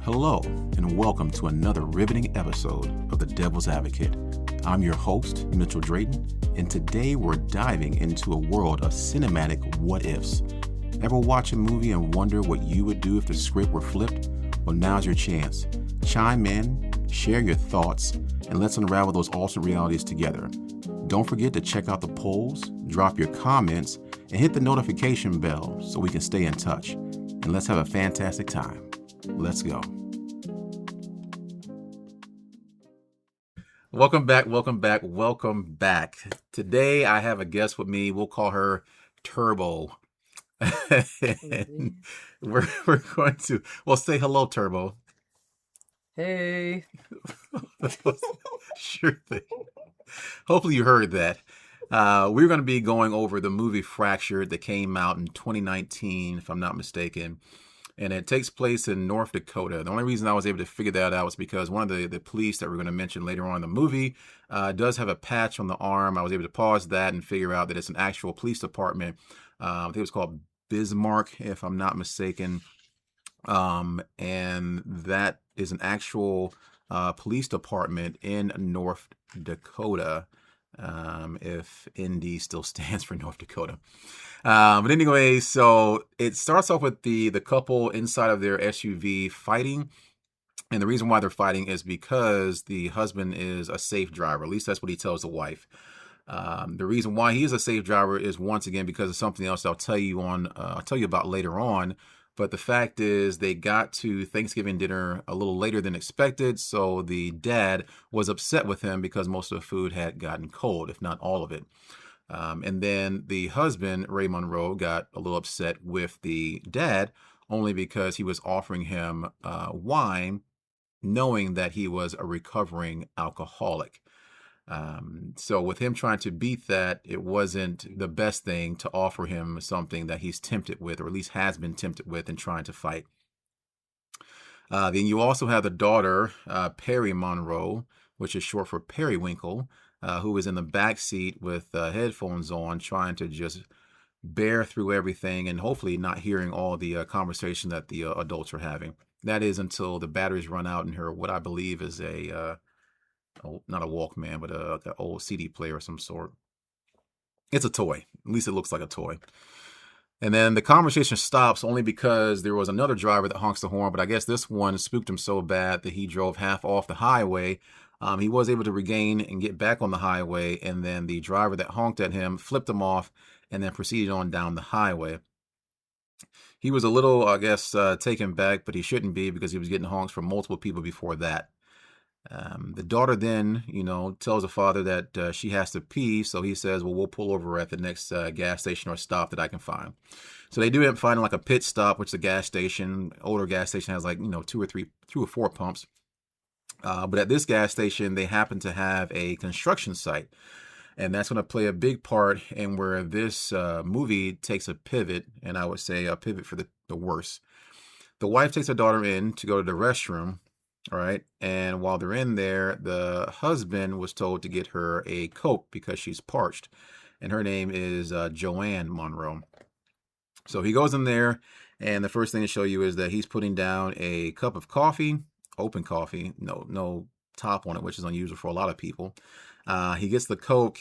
Hello, and welcome to another riveting episode of The Devil's Advocate. I'm your host, Mitchell Drayton, and today we're diving into a world of cinematic what-ifs. Ever watch a movie and wonder what you would do if the script were flipped? Well, now's your chance. Chime in, share your thoughts, and let's unravel those alternate realities together. Don't forget to check out the polls, drop your comments, and hit the notification bell so we can stay in touch. And let's have a fantastic time. Let's go. Welcome back. Today I have a guest with me. We'll call her Turbo. And we're going to, well, say hello, Turbo. Hey. Sure thing. Hopefully you heard that. We're going to be going over the movie Fractured that came out in 2019, if I'm not mistaken. And it takes place in North Dakota. The only reason I was able to figure that out was because one of the police that we're going to mention later on in the movie does have a patch on the arm. I was able to pause that and figure out that it's an actual police department. I think it was called Bismarck, if I'm not mistaken. And that is an actual police department in North Dakota. If ND still stands for North Dakota. But anyway, so it starts off with the couple inside of their SUV fighting. And the reason why they're fighting is because the husband is a safe driver. At least that's what he tells the wife. The reason why he is a safe driver is once again because of something else I'll tell you about later on. But the fact is they got to Thanksgiving dinner a little later than expected. So the dad was upset with him because most of the food had gotten cold, if not all of it. And then the husband, Ray Monroe, got a little upset with the dad only because he was offering him wine, knowing that he was a recovering alcoholic. So with him trying to beat that, it wasn't the best thing to offer him something that he's tempted with, or at least has been tempted with in trying to fight. Then you also have the daughter, Perry Monroe, which is short for Periwinkle, who is in the back seat with headphones on, trying to just bear through everything and hopefully not hearing all the conversation that the adults are having. That is until the batteries run out in her, what I believe is not a Walkman, but an old CD player of some sort. It's a toy. At least it looks like a toy. And then the conversation stops only because there was another driver that honks the horn, but I guess this one spooked him so bad that he drove half off the highway. He was able to regain and get back on the highway, and then the driver that honked at him flipped him off and then proceeded on down the highway. He was a little, I guess, taken back, but he shouldn't be because he was getting honks from multiple people before that. The daughter then, tells the father that she has to pee. So he says, well, we'll pull over at the next gas station or stop that I can find. So they do end up finding like a pit stop, which is a gas station. Older gas station has like, 2 or 4 pumps. But at this gas station, they happen to have a construction site. And that's going to play a big part in where this movie takes a pivot. And I would say a pivot for the worse. The wife takes her daughter in to go to the restroom. All right. And while they're in there, the husband was told to get her a Coke because she's parched. And her name is Joanne Monroe. So he goes in there, and the first thing to show you is that he's putting down a cup of coffee, open coffee, no top on it, which is unusual for a lot of people. He gets the Coke,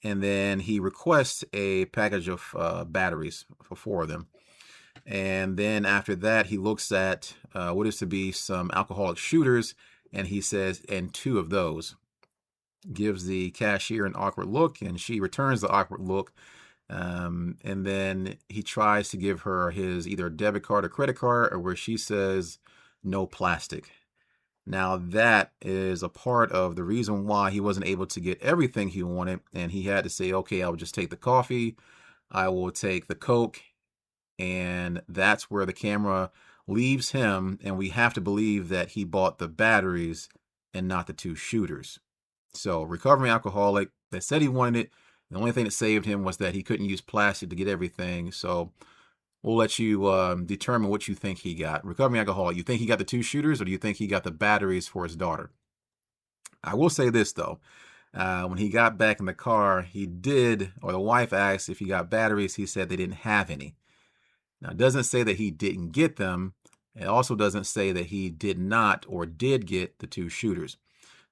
and then he requests a package of batteries for 4 of them. And then after that, he looks at what is to be some alcoholic shooters, and he says, and 2 of those. Gives the cashier an awkward look, and she returns the awkward look. And then he tries to give her his either debit card or credit card, or where she says, no plastic. Now that is a part of the reason why he wasn't able to get everything he wanted, and he had to say, okay, I will just take the coffee, I will take the Coke. And that's where the camera leaves him, and we have to believe that he bought the batteries and not the 2 shooters. So, recovering alcoholic that said he wanted it. The only thing that saved him was that he couldn't use plastic to get everything. So, we'll let you determine what you think he got. Recovering alcoholic, you think he got the 2 shooters, or do you think he got the batteries for his daughter? I will say this, though. When he got back in the car, he did, or the wife asked if he got batteries. He said they didn't have any. Now, it doesn't say that he didn't get them, It also doesn't say that he did not or did get the two shooters.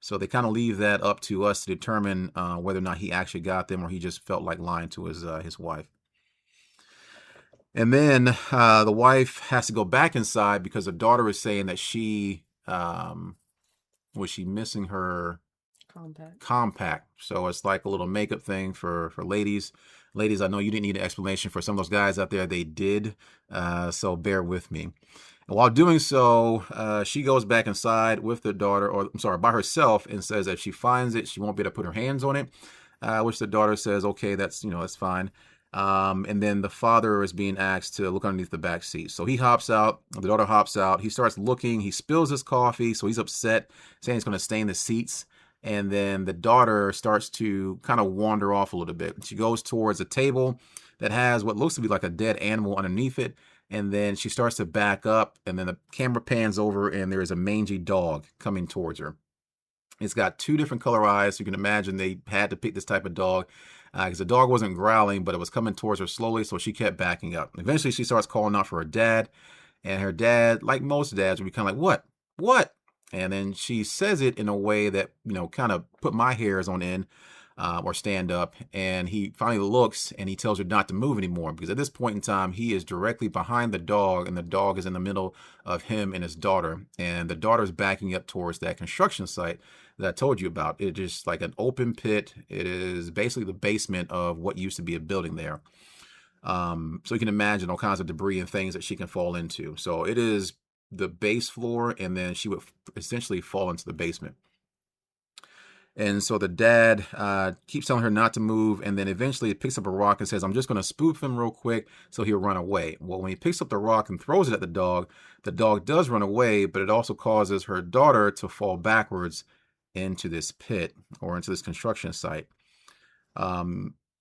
So they kind of leave that up to us to determine whether or not he actually got them or he just felt like lying to his wife. And then the wife has to go back inside because the daughter is saying that she was she missing her Compact. compact. So it's like a little makeup thing for ladies. Ladies, I know you didn't need an explanation. For some of those guys out there, they did. So bear with me. And while doing so, she goes back inside with the daughter, or I'm sorry, by herself, and says that if she finds it, she won't be able to put her hands on it. Which the daughter says, okay, that's fine. And then the father is being asked to look underneath the back seat. So he hops out. The daughter hops out. He starts looking. He spills his coffee, so he's upset, saying he's going to stain the seats. And then the daughter starts to kind of wander off a little bit. She goes towards a table that has what looks to be like a dead animal underneath it. And then she starts to back up, and then the camera pans over, and there is a mangy dog coming towards her. It's got two different color eyes. So you can imagine they had to pick this type of dog because the dog wasn't growling, but it was coming towards her slowly, so she kept backing up. Eventually, she starts calling out for her dad, and her dad, like most dads, would be kind of like, "What? What?" And then she says it in a way that, kind of put my hairs on end or stand up. And he finally looks and he tells her not to move anymore because at this point in time, he is directly behind the dog and the dog is in the middle of him and his daughter. And the daughter's backing up towards that construction site that I told you about. It's just like an open pit. It is basically the basement of what used to be a building there. So you can imagine all kinds of debris and things that she can fall into. So it is the base floor, and then she would essentially fall into the basement. And so the dad keeps telling her not to move, and then eventually picks up a rock and says, I'm just going to spoof him real quick so he'll run away. Well, when he picks up the rock and throws it at the dog does run away, but it also causes her daughter to fall backwards into this pit or into this construction site.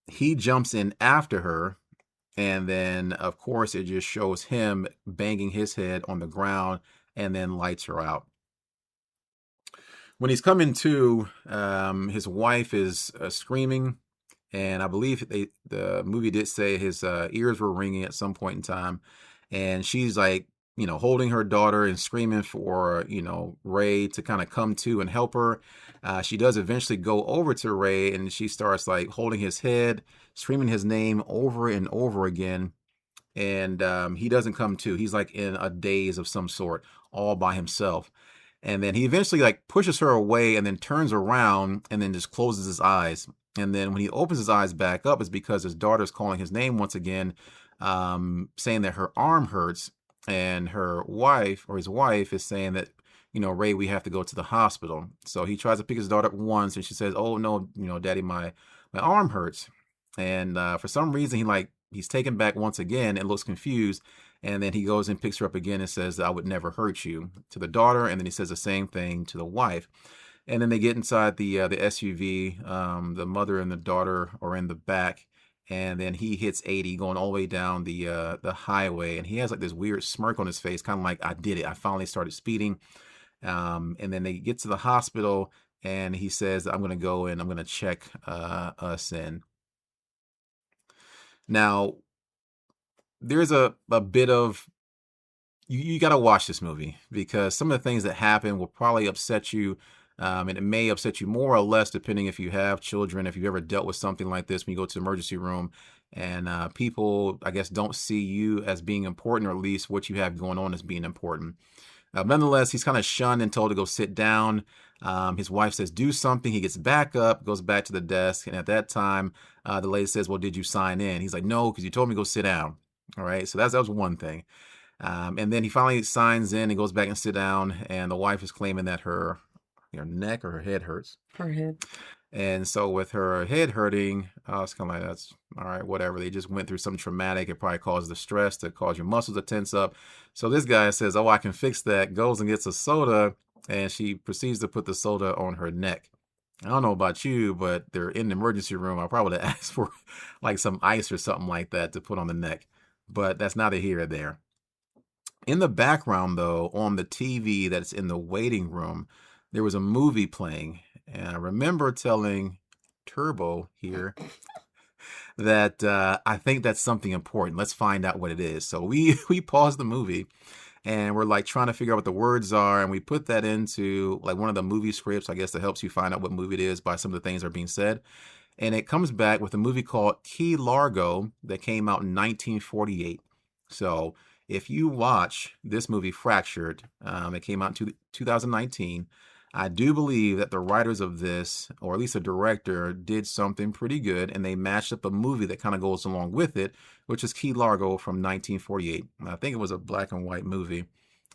He jumps in after her, and then, of course, it just shows him banging his head on the ground and then lights her out. When he's coming to, his wife is screaming, and I believe the movie did say his ears were ringing at some point in time, and she's like, holding her daughter and screaming for, Ray to kind of come to and help her. She does eventually go over to Ray, and she starts like holding his head, screaming his name over and over again. And he doesn't come to. He's like in a daze of some sort, all by himself. And then he eventually like pushes her away and then turns around and then just closes his eyes. And then when he opens his eyes back up, it's because his daughter's calling his name once again, saying that her arm hurts. And her wife or his wife is saying that, Ray, we have to go to the hospital. So he tries to pick his daughter up once and she says, oh, no, Daddy, my arm hurts. And for some reason, he's taken back once again and looks confused. And then he goes and picks her up again and says, I would never hurt you to the daughter. And then he says the same thing to the wife. And then they get inside the SUV. The mother and the daughter are in the back. And then he hits 80 going all the way down the highway. And he has like this weird smirk on his face, kind of like, I did it. I finally started speeding. And then they get to the hospital and he says, I'm going to go and I'm going to check us in. Now, there's a bit of you got to watch this movie because some of the things that happen will probably upset you, and it may upset you more or less depending if you have children, if you've ever dealt with something like this when you go to the emergency room and people, I guess, don't see you as being important, or at least what you have going on as being important. Nonetheless, he's kind of shunned and told to go sit down. His wife says, do something. He gets back up, goes back to the desk. And at that time, the lady says, well, did you sign in? He's like, no, because you told me to go sit down. All right. So that was one thing. And then he finally signs in and goes back and sit down. And the wife is claiming that her neck or her head hurts. Her head. And so with her head hurting, it's kind of like, that's all right, whatever. They just went through something traumatic. It probably caused the stress to cause your muscles to tense up. So this guy says, oh, I can fix that, goes and gets a soda, and she proceeds to put the soda on her neck. I don't know about you, but they're in the emergency room. I probably would have asked for like some ice or something like that to put on the neck. But that's neither here or there. In the background, though, on the TV that's in the waiting room, there was a movie playing. And I remember telling Turbo here that I think that's something important. Let's find out what it is. So we paused the movie and we're like trying to figure out what the words are, and we put that into like one of the movie scripts, I guess, that helps you find out what movie it is by some of the things that are being said. And it comes back with a movie called Key Largo that came out in 1948. So if you watch this movie Fractured, it came out in 2019. I do believe that the writers of this, or at least the director, did something pretty good, and they matched up a movie that kind of goes along with it, which is Key Largo from 1948. I think it was a black and white movie,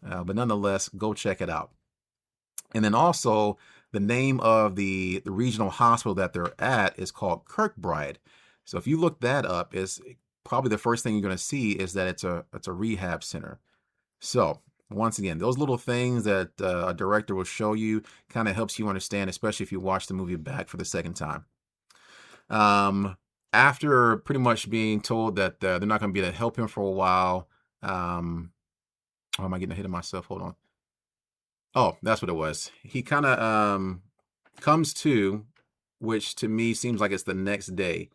but nonetheless, go check it out. And then also, the name of the regional hospital that they're at is called Kirkbride. So if you look that up, is probably the first thing you're going to see is that it's a rehab center. So once again, those little things that a director will show you kind of helps you understand, especially if you watch the movie back for the second time. After pretty much being told that they're not going to be able to help him for a while, oh, am I getting ahead of myself? Hold on. Oh, that's what it was. He kind of comes to, which to me seems like it's the next day,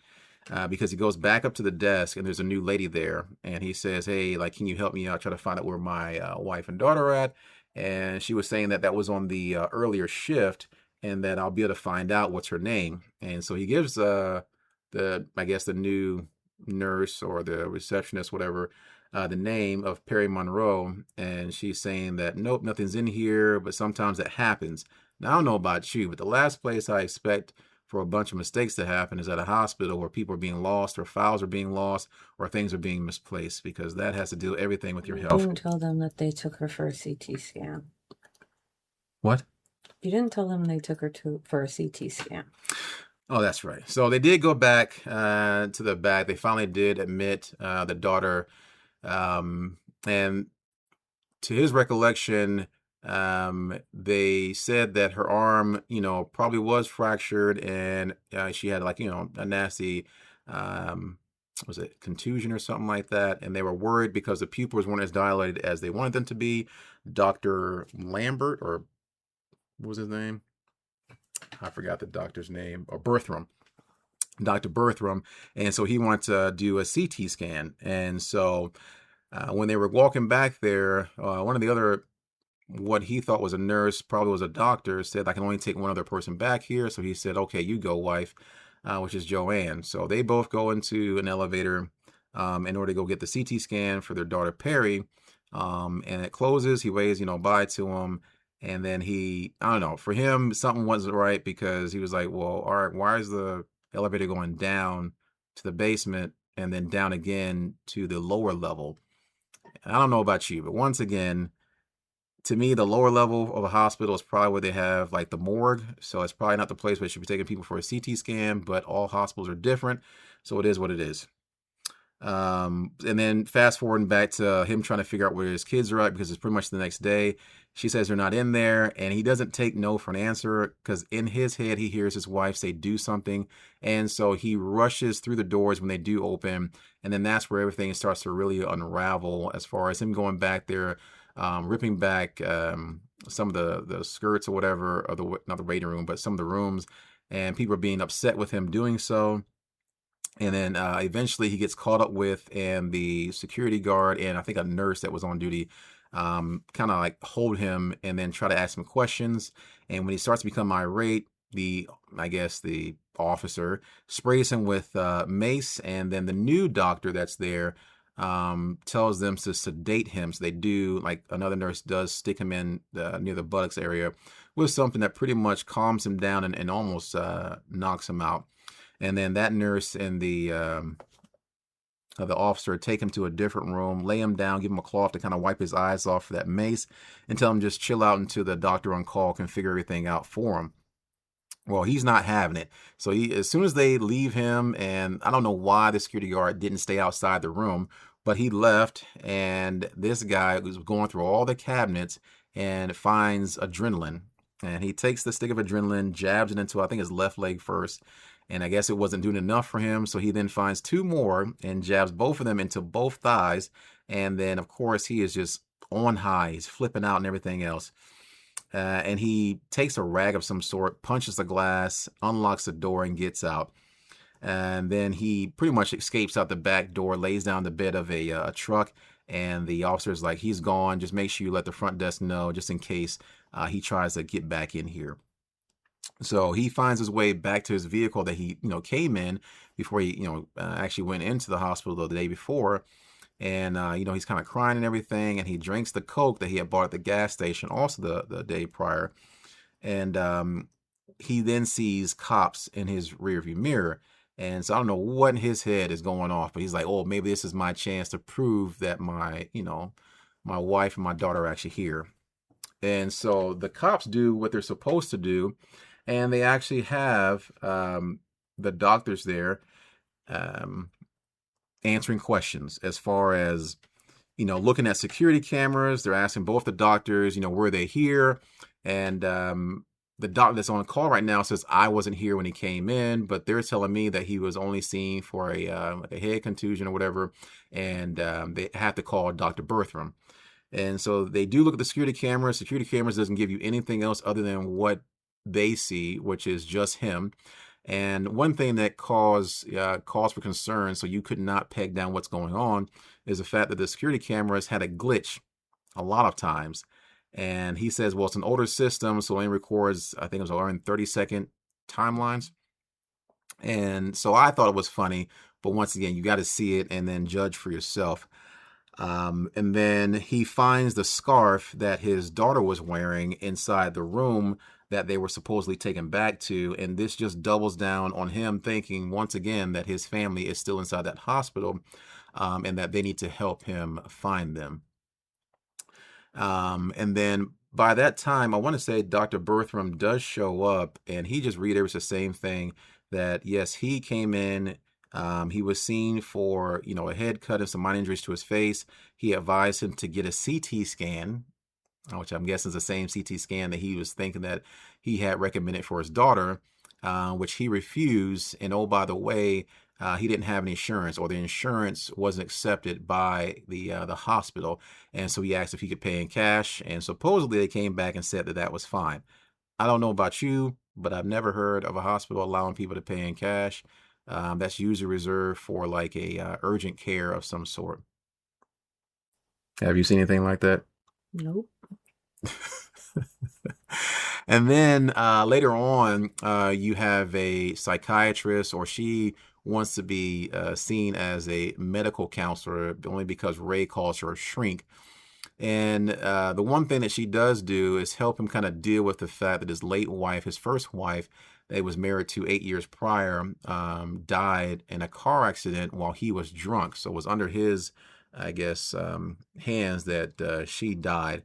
because he goes back up to the desk and there's a new lady there, and he says, "Hey, like, can you help me out? Try to find out where my wife and daughter are at." And she was saying that that was on the earlier shift, and that I'll be able to find out what's her name. And so he gives the I guess the new nurse or the receptionist, whatever, the name of Perry Monroe, and she's saying that nope, nothing's in here, but sometimes it happens. Now I don't know about you, but the last place I expect for a bunch of mistakes to happen is at a hospital where people are being lost or files are being lost or things are being misplaced, because that has to do everything with your You health. didn't tell them that they took her for a CT scan. What? You didn't tell them they took her for a CT scan. Oh, that's right. So they did go back to the back. They finally did admit the daughter, and to his recollection, they said that her arm, probably was fractured, and she had like, a nasty, was it contusion or something like that? And they were worried because the pupils weren't as dilated as they wanted them to be. Dr. Lambert, or what was his name? I forgot the doctor's name, or Bertram. Dr. Bertram, and so he wanted to do a CT scan. And so when they were walking back there, one of the other, what he thought was a nurse, probably was a doctor, said, "I can only take one other person back here." So he said, "Okay, you go, wife," which is Joanne. So they both go into an elevator in order to go get the CT scan for their daughter, Perry. And it closes. He waves, bye to him. And then I don't know, for him, something wasn't right, because he was like, well, all right, why is the elevator going down to the basement and then down again to the lower level? I don't know about you, but once again, to me, the lower level of a hospital is probably where they have like the morgue. So it's probably not the place where they should be taking people for a CT scan, but all hospitals are different. So it is what it is. And then fast forwarding back to him trying to figure out where his kids are at, because it's pretty much the next day. She says they're not in there, and he doesn't take no for an answer, because in his head he hears his wife say do something, and so he rushes through the doors when they do open, and then that's where everything starts to really unravel, as far as him going back there, ripping back some of the skirts or whatever, or not the waiting room, but some of the rooms, and people are being upset with him doing so. And then eventually he gets caught up with, and the security guard and I think a nurse that was on duty kind of like hold him and then try to ask him questions. And when he starts to become irate, I guess the officer sprays him with mace, and then the new doctor that's there tells them to sedate him. So they do, like another nurse does, stick him in near the buttocks area with something that pretty much calms him down and almost knocks him out. And then that nurse and the officer take him to a different room, lay him down, give him a cloth to kind of wipe his eyes off for that mace, and tell him just chill out until the doctor on call can figure everything out for him. Well, he's not having it. So as soon as they leave him, and I don't know why the security guard didn't stay outside the room, but he left, and this guy was going through all the cabinets and finds adrenaline. And he takes the stick of adrenaline, jabs it into, I think, his left leg first. And I guess it wasn't doing enough for him. So he then finds two more and jabs both of them into both thighs. And then, of course, he is just on high. He's flipping out and everything else. And he takes a rag of some sort, punches the glass, unlocks the door, and gets out. And then he pretty much escapes out the back door, lays down the bed of a truck, And the officer's like, he's gone. Just make sure you let the front desk know, just in case he tries to get back in here. So he finds his way back to his vehicle that he, came in before he, actually went into the hospital the day before. And, he's kind of crying and everything. And he drinks the Coke that he had bought at the gas station also the day prior. And he then sees cops in his rearview mirror. And so I don't know what in his head is going off, but he's like, oh, maybe this is my chance to prove that my wife and my daughter are actually here. And so the cops do what they're supposed to do, and they actually have the doctors there um, answering questions as far as looking at security cameras. They're asking both the doctors, were they here? And the doctor that's on call right now says I wasn't here when he came in, but they're telling me that he was only seen for like a head contusion or whatever, and they have to call Dr. Bertram. And so they do look at the security cameras. Security cameras doesn't give you anything else other than what they see, which is just him. And one thing that cause for concern, so you could not peg down what's going on, is the fact that the security cameras had a glitch a lot of times. And he says, well, it's an older system, so it only records, I think it was around 30-second timelines. And so I thought it was funny, but once again, you got to see it and then judge for yourself. And then he finds the scarf that his daughter was wearing inside the room that they were supposedly taken back to. And this just doubles down on him thinking once again that his family is still inside that hospital, and that they need to help him find them. And then by that time, I want to say Dr. Bertram does show up, and he just reiterates the same thing that yes, he came in. He was seen for, a head cut and some minor injuries to his face. He advised him to get a CT scan, which I'm guessing is the same CT scan that he was thinking that he had recommended for his daughter, which he refused. And oh, by the way, he didn't have any insurance, or the insurance wasn't accepted by the hospital. And so he asked if he could pay in cash. And supposedly they came back and said that that was fine. I don't know about you, but I've never heard of a hospital allowing people to pay in cash. That's usually reserved for like a urgent care of some sort. Have you seen anything like that? Nope. And then later on, you have a psychiatrist, or she wants to be seen as a medical counselor only because Ray calls her a shrink. And the one thing that she does do is help him kind of deal with the fact that his late wife, his first wife, that he was married to 8 years prior, died in a car accident while he was drunk. So it was under his, I guess, hands that she died.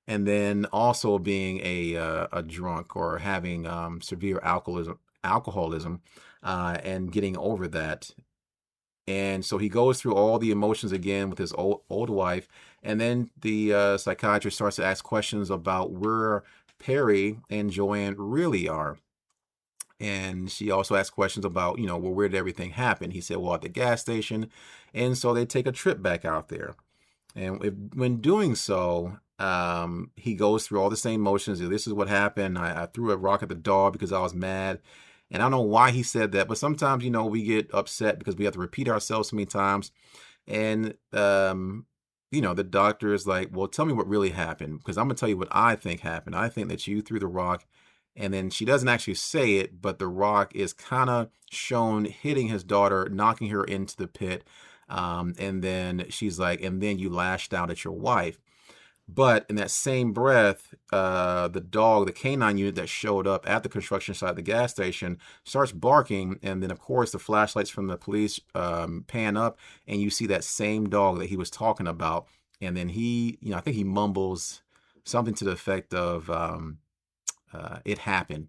And then also being a drunk, or having severe alcoholism, and getting over that. And so he goes through all the emotions again with his old wife. And then the psychiatrist starts to ask questions about where Perry and Joanne really are. And she also asked questions about, well, where did everything happen? He said, well, at the gas station. And so they take a trip back out there. And when doing so, he goes through all the same motions. This is what happened. I threw a rock at the dog because I was mad. And I don't know why he said that, but sometimes, we get upset because we have to repeat ourselves so many times. And, the doctor is like, well, tell me what really happened, because I'm going to tell you what I think happened. I think that you threw the rock. And then she doesn't actually say it, but the rock is kind of shown hitting his daughter, knocking her into the pit. And then she's like, and then you lashed out at your wife. But in that same breath, the dog, the canine unit that showed up at the construction site, the gas station, starts barking. And then, of course, the flashlights from the police pan up, and you see that same dog that he was talking about. And then he, I think he mumbles something to the effect of, it happened,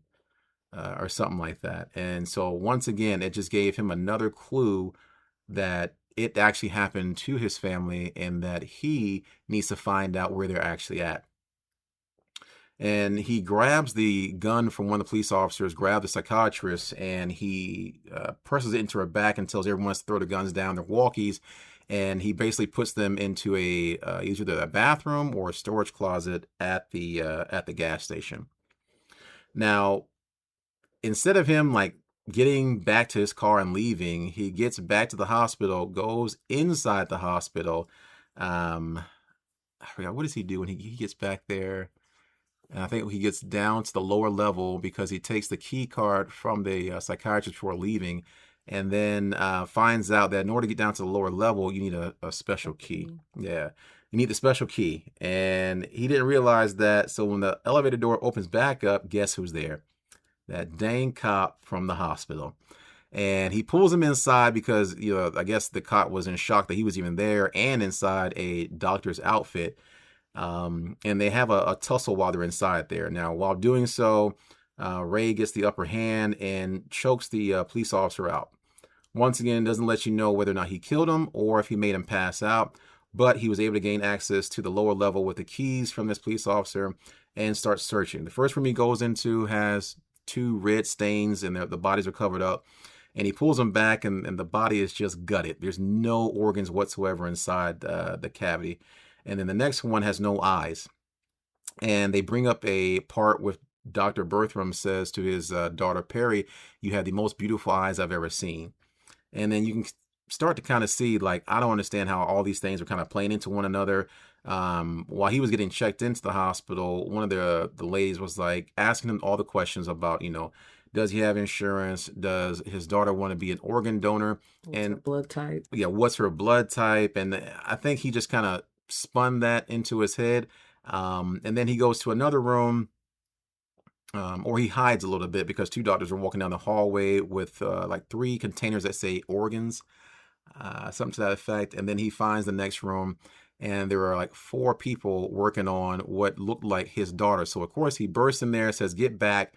or something like that. And so once again, it just gave him another clue that it actually happened to his family, and that he needs to find out where they're actually at. And he grabs the gun from one of the police officers, grabs the psychiatrist, and he presses it into her back and tells everyone to throw the guns down, their walkies. And he basically puts them into either a bathroom or a storage closet at the gas station. Now, instead of him like getting back to his car and leaving, he gets back to the hospital, goes inside the hospital, Um, I forgot, what does he do when he gets back there? And I think he gets down to the lower level because he takes the key card from the psychiatrist before leaving, and then finds out that in order to get down to the lower level, you need a special key. Okay. Yeah, you need the special key. And he didn't realize that. So when the elevator door opens back up, guess who's there? That dang cop from the hospital. And he pulls him inside because, I guess the cop was in shock that he was even there and inside a doctor's outfit. And they have a tussle while they're inside there. Now, while doing so, Ray gets the upper hand and chokes the police officer out. Once again, doesn't let you know whether or not he killed him or if he made him pass out, but he was able to gain access to the lower level with the keys from this police officer and start searching. The first room he goes into has 2 red stains and the bodies are covered up. And he pulls them back and the body is just gutted. There's no organs whatsoever inside the cavity. And then the next one has no eyes. And they bring up a part with Dr. Bertram says to his daughter Perry, "You have the most beautiful eyes I've ever seen." And then you can start to kind of see, like, I don't understand how all these things are kind of playing into one another. While he was getting checked into the hospital, one of the ladies was like asking him all the questions about, does he have insurance? Does his daughter want to be an organ donor? What's her blood type? Yeah, what's her blood type? And I think he just kind of spun that into his head. And then he goes to another room, or he hides a little bit because 2 doctors are walking down the hallway with like 3 containers that say organs, something to that effect. And then he finds the next room, and there are like 4 people working on what looked like his daughter. So, of course, he bursts in there, says, "Get back,"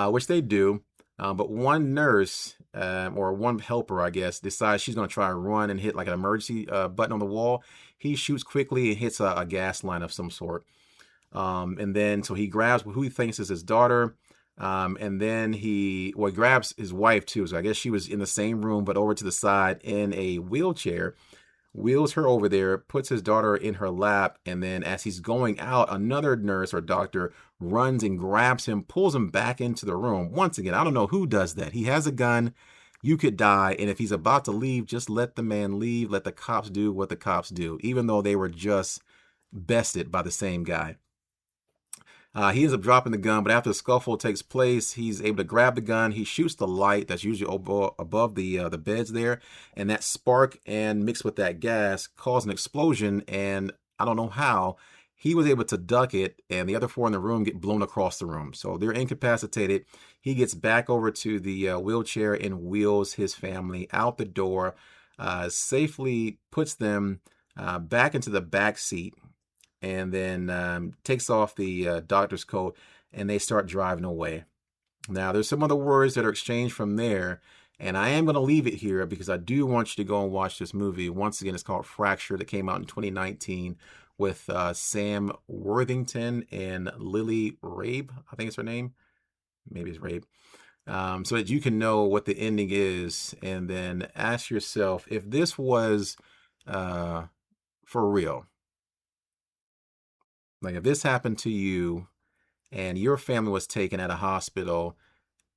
which they do. But one nurse, or one helper, I guess, decides she's going to try and run and hit like an emergency button on the wall. He shoots quickly and hits a gas line of some sort. And then, so he grabs who he thinks is his daughter. And then he grabs his wife too. So I guess she was in the same room, but over to the side in a wheelchair, wheels her over there, puts his daughter in her lap. And then as he's going out, another nurse or doctor runs and grabs him, pulls him back into the room. Once again, I don't know who does that. He has a gun. You could die. And if he's about to leave, just let the man leave. Let the cops do what the cops do, even though they were just bested by the same guy. He ends up dropping the gun, but after the scuffle takes place, he's able to grab the gun. He shoots the light that's usually above the beds there, and that spark and mixed with that gas caused an explosion, and I don't know how. He was able to duck it, and the other 4 in the room get blown across the room. So they're incapacitated. He gets back over to the wheelchair and wheels his family out the door, safely puts them back into the back seat, and then takes off the doctor's coat, and they start driving away. Now, there's some other words that are exchanged from there, and I am going to leave it here because I do want you to go and watch this movie. Once again, it's called Fracture, that came out in 2019 with Sam Worthington and Lily Rabe, I think it's her name. Maybe it's Rabe. So that you can know what the ending is, and then ask yourself, if this was for real, like if this happened to you and your family was taken at a hospital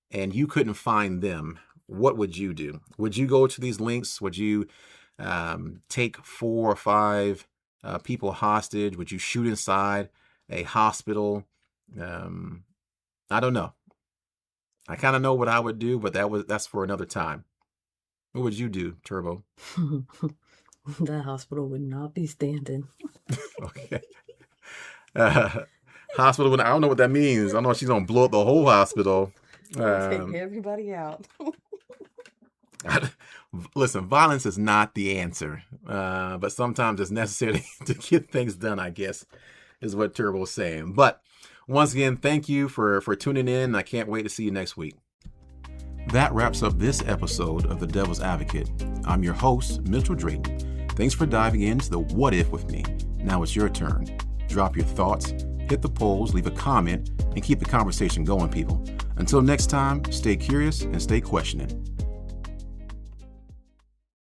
and you couldn't find them, what would you do? Would you go to these links? Would you take 4 or 5 people hostage? Would you shoot inside a hospital? I don't know. I kind of know what I would do, but that's for another time. What would you do, Turbo? That hospital would not be standing. Okay. Hospital, I don't know what that means. I don't know if she's gonna blow up the whole hospital. Take everybody out. Listen, violence is not the answer, but sometimes it's necessary to get things done, I guess, is what Turbo's saying. But once again, thank you for tuning in. I can't wait to see you next week. That wraps up this episode of The Devil's Advocate. I'm your host, Mitchell Drayton. Thanks for diving into the What If with me. Now it's your turn. Drop your thoughts, hit the polls, leave a comment, and keep the conversation going, people. Until next time, stay curious and stay questioning.